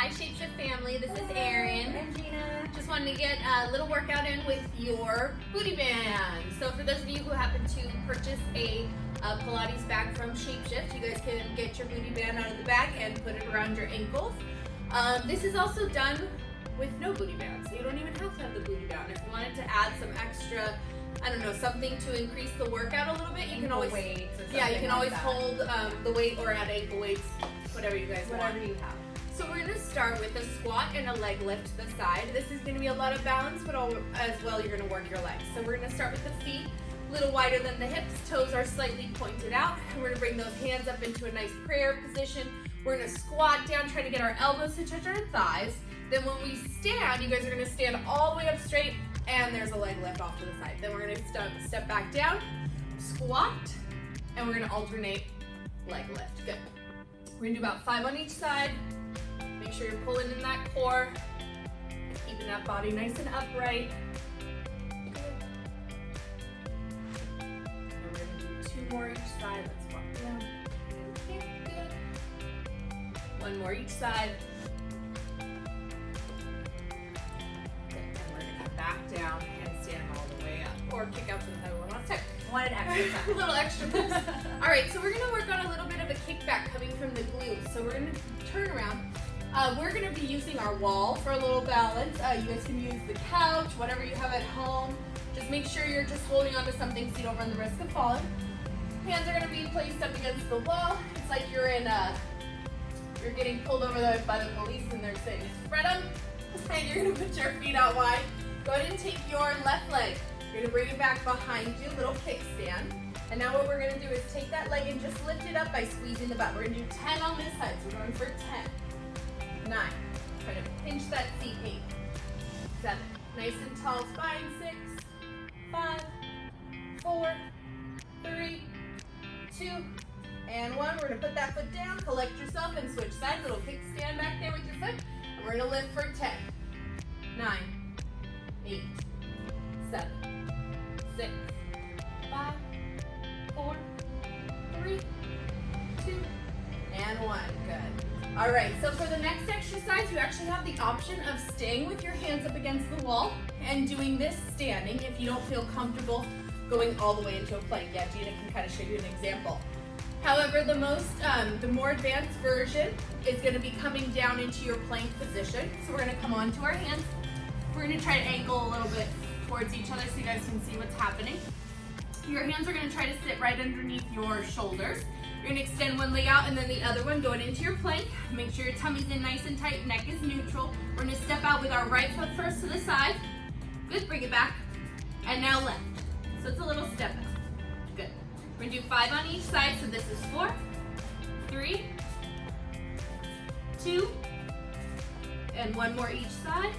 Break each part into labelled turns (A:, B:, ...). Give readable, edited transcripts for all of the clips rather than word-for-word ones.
A: Hi ShapeShift family, this is Erin.
B: And Gina.
A: Just wanted to get a little workout in with your booty band. So for those of you who happen to purchase a Pilates bag from ShapeShift, you guys can get your booty band out of the bag and put it around your ankles. This is also done with no booty band, so you don't even have to have the booty band. If you wanted to add some extra, I don't know, something to increase the workout a little bit, you can always
B: weights or
A: you can always
B: like
A: hold the weight or add ankle weights, whatever you guys want.
B: whatever you have.
A: So we're going to start with a squat and a leg lift to the side. This is going to be a lot of balance, but as well you're going to work your legs. So we're going to start with the feet, a little wider than the hips. Toes are slightly pointed out. And we're going to bring those hands up into a nice prayer position. We're going to squat down, trying to get our elbows to touch our thighs. Then when we stand, you guys are going to stand all the way up straight, and there's a leg lift off to the side. Then we're going to step back down, squat, and we're going to alternate leg lift. Good. We're going to do about 5 on each side. Make sure you're pulling in that core, keeping that body nice and upright. Good. And we're going to do 2 more each side. Let's walk down. Okay, good. 1 more each side. Good. And we're going to back down and stand all the way up. Or kick out to the head one last time.
B: One extra
A: A little extra boost. All right, so we're going to work on a little bit of a kickback coming from the glutes. So we're going to turn around. We're going to be using our wall for a little balance. You guys can use the couch, whatever you have at home. Just make sure you're just holding onto something so you don't run the risk of falling. Hands are going to be placed up against the wall. It's like you're getting pulled over by the police and they're saying, spread them. And you're going to put your feet out wide. Go ahead and take your left leg. You're going to bring it back behind you, little kickstand. And now what we're going to do is take that leg and just lift it up by squeezing the butt. We're going to do 10 on this side, so we're going for 10. 9. Try to pinch that seat. 8. 7. Nice and tall spine. 6. 5. 4. 3. 2. And 1. We're going to put that foot down, collect yourself, and switch sides. Little kickstand back there with your foot. And we're going to lift for 10. 9. 8. 7. 6. 5. 4. 3. 2. And 1. Good. All right, so for the next exercise, you actually have the option of staying with your hands up against the wall and doing this standing if you don't feel comfortable going all the way into a plank. Yeah, Gina can kind of show you an example. However, the more advanced version is going to be coming down into your plank position. So we're going to come onto our hands. We're going to try to angle a little bit towards each other so you guys can see what's happening. Your hands are going to try to sit right underneath your shoulders. You're going to extend one leg out and then the other one going into your plank. Make sure your tummy's in nice and tight, neck is neutral. We're going to step out with our right foot first to the side. Good, bring it back. And now left. So it's a little step out. Good. We're going to do 5 on each side. So this is 4, 3, 2, and 1 more each side.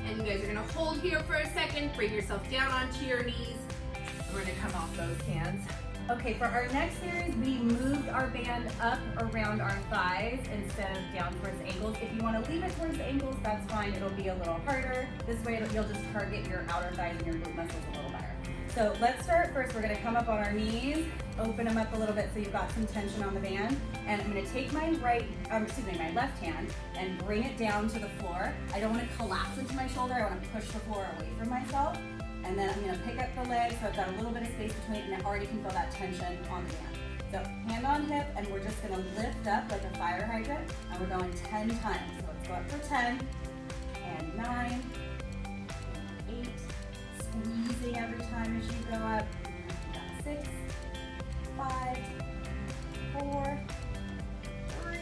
A: And you guys are going to hold here for a second. Bring yourself down onto your knees. And we're going to come off those hands.
B: Okay, for our next series, we moved our band up around our thighs instead of down towards the ankles. If you want to leave it towards the ankles, that's fine. It'll be a little harder. This way, you'll just target your outer thighs and your glute muscles a little better. So let's start first. We're going to come up on our knees, open them up a little bit so you've got some tension on the band. And I'm going to take my my left hand and bring it down to the floor. I don't want to collapse into my shoulder. I want to push the floor away from myself. And then I'm going to pick up the leg so I've got a little bit of space between it, and I already can feel that tension on the band. So hand on hip, and we're just going to lift up like a fire hydrant, and we're going 10 times. So let's go up for 10, and 9, and 8, squeezing every time as you go up. 6, 5, 4, 3,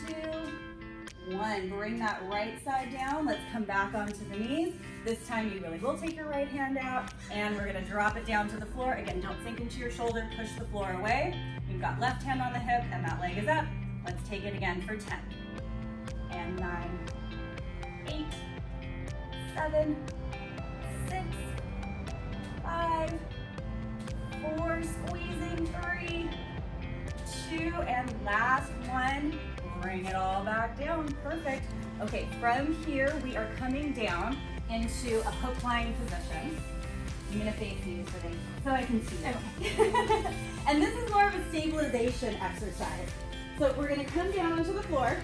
B: 2, 1. Bring that right side down. Let's come back onto the knees. This time you really will take your right hand out and we're going to drop it down to the floor. Again, don't sink into your shoulder, push the floor away. You've got left hand on the hip and that leg is up. Let's take it again for 10. And 9, 8, 7, 6, 5, 4, squeezing 3, 2, and last one. Bring it all back down. Perfect. Okay, from here we are coming down into a hook lying position. I'm gonna face you so I can see you. Okay. And this is more of a stabilization exercise. So we're gonna come down onto the floor.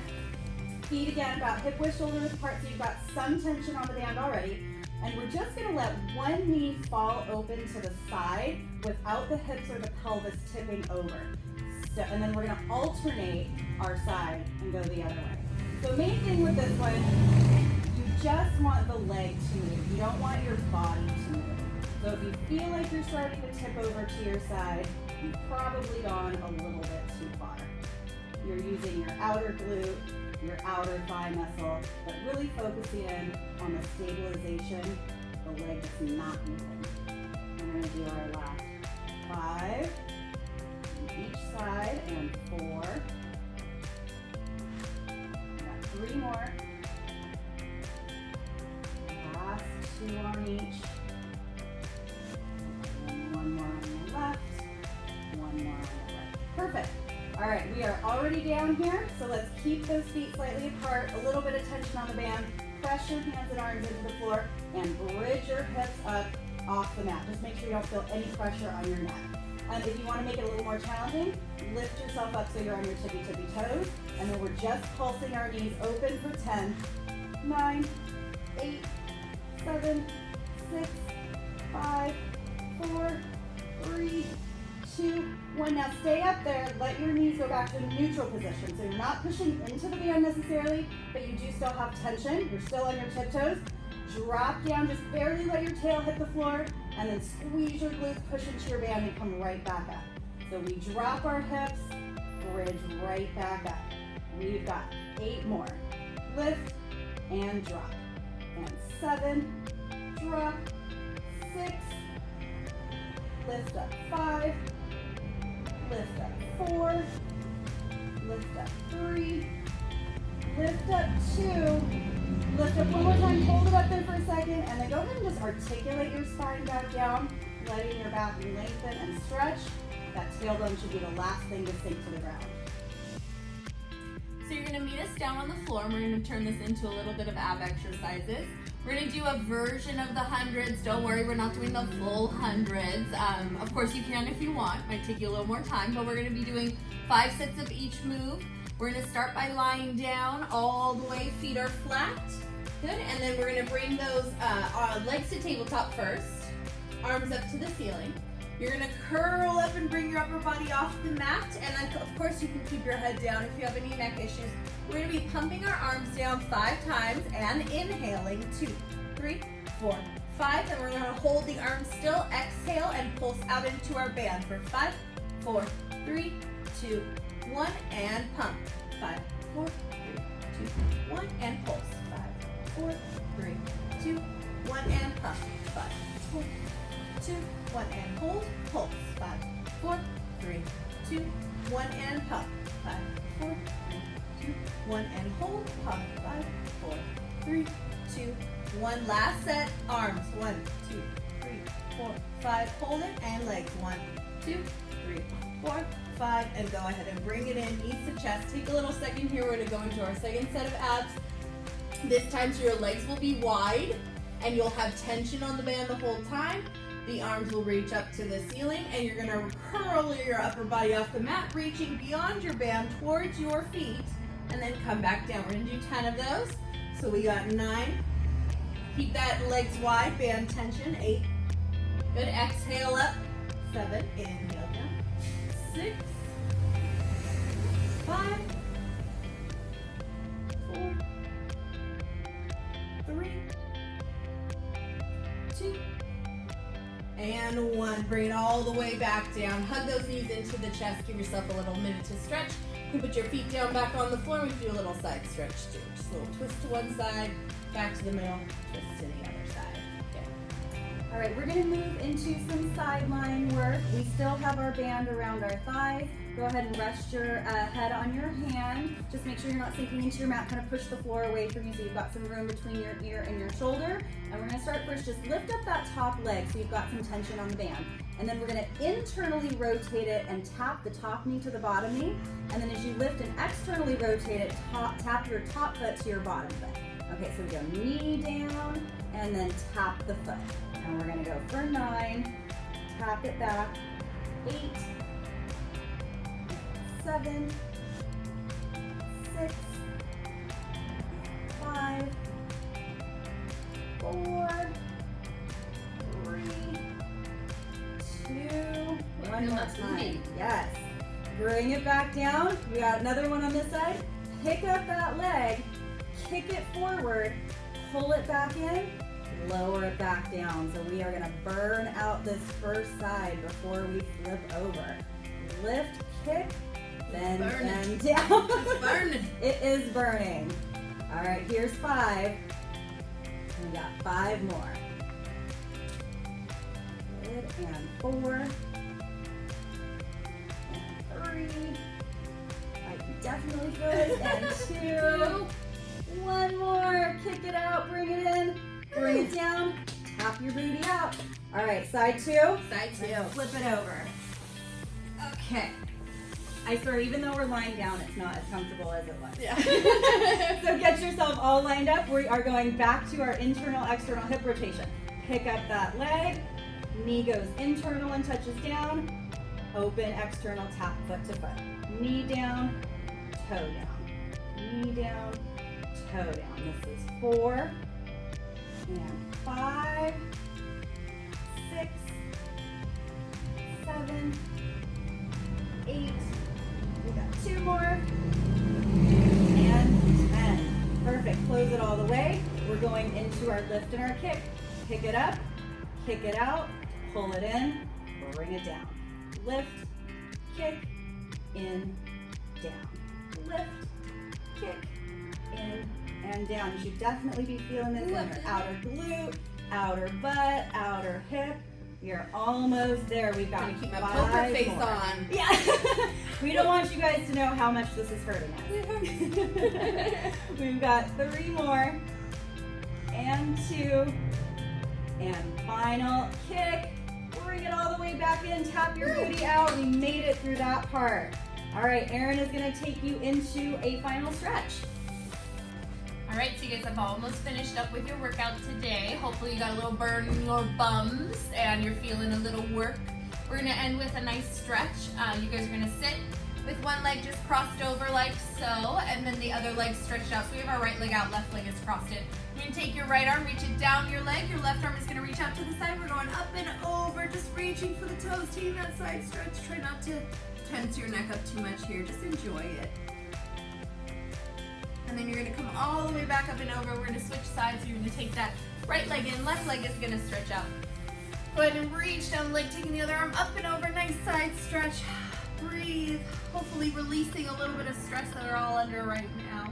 B: Feet again about hip width, shoulder width apart, so you've got some tension on the band already. And we're just gonna let one knee fall open to the side without the hips or the pelvis tipping over. So, and then we're gonna alternate our side and go the other way. So main thing with this one, you just want the leg to move. You don't want your body to move. So if you feel like you're starting to tip over to your side, you've probably gone a little bit too far. You're using your outer glute, your outer thigh muscle, but really focusing in on the stabilization, the leg that's not moving. We're gonna do our last 5 on each side and 4. We got 3 more. Last 2 on each. And 1 more on the left, 1 more on the right. Perfect. All right, we are already down here, so let's keep those feet slightly apart, a little bit of tension on the band, press your hands and arms into the floor, and bridge your hips up off the mat. Just make sure you don't feel any pressure on your neck. If you want to make it a little more challenging, lift yourself up so you're on your tippy toes, and then we're just pulsing our knees open for 10, 9, 8, 7, 6, 5, 4, 3, 2, 1. Now stay up there, let your knees go back to neutral position. So you're not pushing into the band necessarily, but you do still have tension. You're still on your tiptoes. Drop down, just barely let your tail hit the floor, and then squeeze your glutes, push into your band, and come right back up. So we drop our hips, bridge right back up. We've got 8 more. Lift and drop. And 7, drop, 6, lift up 5, lift up 4, lift up 3, lift up 2, lift up one more time, hold it up there for a second, and then go ahead and just articulate your spine back down, letting your back lengthen and stretch. That tailbone should be the last thing to sink to the ground.
A: So you're gonna meet us down on the floor, and we're gonna turn this into a little bit of ab exercises. We're gonna do a version of the hundreds. Don't worry, we're not doing the full hundreds. Of course you can if you want, might take you a little more time, but we're gonna be doing 5 sets of each move. We're gonna start by lying down all the way, feet are flat. Good, and then we're gonna bring those legs to tabletop first, arms up to the ceiling. You're gonna curl up and bring your upper body off the mat, and then of course you can keep your head down if you have any neck issues. We're gonna be pumping our arms down 5 times and inhaling 2, 3, 4, 5, and we're gonna hold the arms still, exhale and pulse out into our band for 5, 4, 3, 2, 1, and pump. 5, 4, 3, 2, 1, and pulse. 5, 4, 3, 2, 1, and pump. 5, 4, 2, 1, and hold, pulse. 5, 4, 3, 2, 1, and pump. 5, 4, 3, 2, 1, and hold, pump. 5, 4, 3, 2, 1. Last set, arms. 1, 2, 3, 4, 5. Hold it, and legs. 1, 2, 3, 4, 5, and go ahead and bring it in, knees to chest. Take a little second here. We're gonna go into our second set of abs. This time, so your legs will be wide, and you'll have tension on the band the whole time. The arms will reach up to the ceiling, and you're gonna curl your upper body off the mat, reaching beyond your band towards your feet, and then come back down. We're gonna do 10 of those. So we got 9. Keep that legs wide, band tension. 8. Good, exhale up. 7, inhale down. 6, 5, 4, 3, 2, and 1. Bring it all the way back down. Hug those knees into the chest. Give yourself a little minute to stretch. You can put your feet down back on the floor. We can do a little side stretch too. Just a little twist to one side, back to the middle, twist to the other side. Okay.
B: All right, we're gonna move into some sideline work. We still have our band around our thighs. Go ahead and rest your head on your hand. Just make sure you're not sinking into your mat. Kind of push the floor away from you so you've got some room between your ear and your shoulder. And we're gonna start first, just lift up that top leg so you've got some tension on the band. And then we're gonna internally rotate it and tap the top knee to the bottom knee. And then as you lift and externally rotate it, tap your top foot to your bottom foot. Okay, so we go knee down and then tap the foot. And we're gonna go for 9, tap it back, 8, 7, 6, 5, 4, 3, 2, one more time. Yes. Bring it back down. We got another one on this side. Pick up that leg, kick it forward, pull it back in, lower it back down. So we are gonna burn out this first side before we flip over. Lift, kick, then bend down.
A: It's burning.
B: It is burning. All right, here's 5. We got 5 more. Good, and 4. And 3. I can definitely feel it. And 2. One more. Kick it out, bring it in, bring it down, tap your booty out. All right, side 2.
A: Side 2.
B: Flip it over. Okay. I swear, even though we're lying down, it's not as comfortable as it was.
A: Yeah.
B: So get yourself all lined up. We are going back to our internal, external hip rotation. Pick up that leg. Knee goes internal and touches down. Open, external, tap foot to foot. Knee down, toe down. Knee down, toe down. This is 4 and 5, 6, 7, 8. We got 2 more. And 10. Perfect. Close it all the way. We're going into our lift and our kick. Pick it up, kick it out, pull it in, bring it down. Lift, kick, in, down. Lift, kick, in, and down. You should definitely be feeling this in your outer glute, outer butt, outer hip. You're almost there. We've got
A: I'm gonna keep my
B: 5
A: poker face
B: more.
A: on.
B: Yeah. We don't want you guys to know how much this is hurting us. We've got 3 more. And 2. And final kick. Bring it all the way back in. Tap your booty out. We made it through that part. All right, Erin is going to take you into a final stretch.
A: All right, so you guys have almost finished up with your workout today. Hopefully you got a little burn in your bums and you're feeling a little work. We're gonna end with a nice stretch. You guys are gonna sit with one leg just crossed over like so, and then the other leg stretched out. So we have our right leg out, left leg is crossed in. You're gonna take your right arm, reach it down your leg. Your left arm is gonna reach out to the side. We're going up and over, just reaching for the toes, taking that side stretch. Try not to tense your neck up too much here. Just enjoy it. And then you're gonna come all the way back up and over. We're gonna switch sides. So you're gonna take that right leg in, left leg is gonna stretch out. Go ahead and reach down the leg, taking the other arm up and over. Nice side stretch. Breathe. Hopefully releasing a little bit of stress that we're all under right now.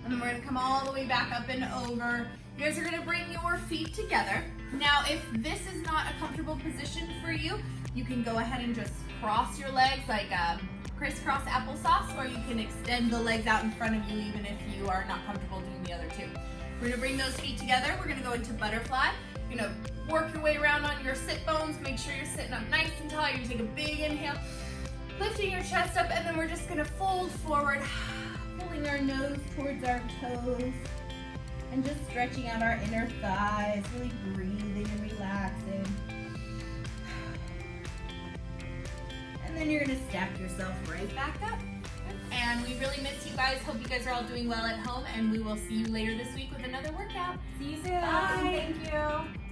A: And then we're gonna come all the way back up and over. You guys are gonna bring your feet together. Now, if this is not a comfortable position for you, you can go ahead and just cross your legs like crisscross applesauce, or you can extend the legs out in front of you even if you are not comfortable doing the other two. We're gonna bring those feet together. We're gonna go into butterfly. You're gonna work your way around on your sit bones. Make sure you're sitting up nice and tall. You're gonna take a big inhale, lifting your chest up, and then we're just gonna fold forward, pulling our nose towards our toes, and just stretching out our inner thighs, really breathing and relaxing. And then you're gonna stack yourself right back up. And we really miss you guys. Hope you guys are all doing well at home, and we will see you later this week with another workout.
B: See you soon.
A: Bye.
B: Thank you.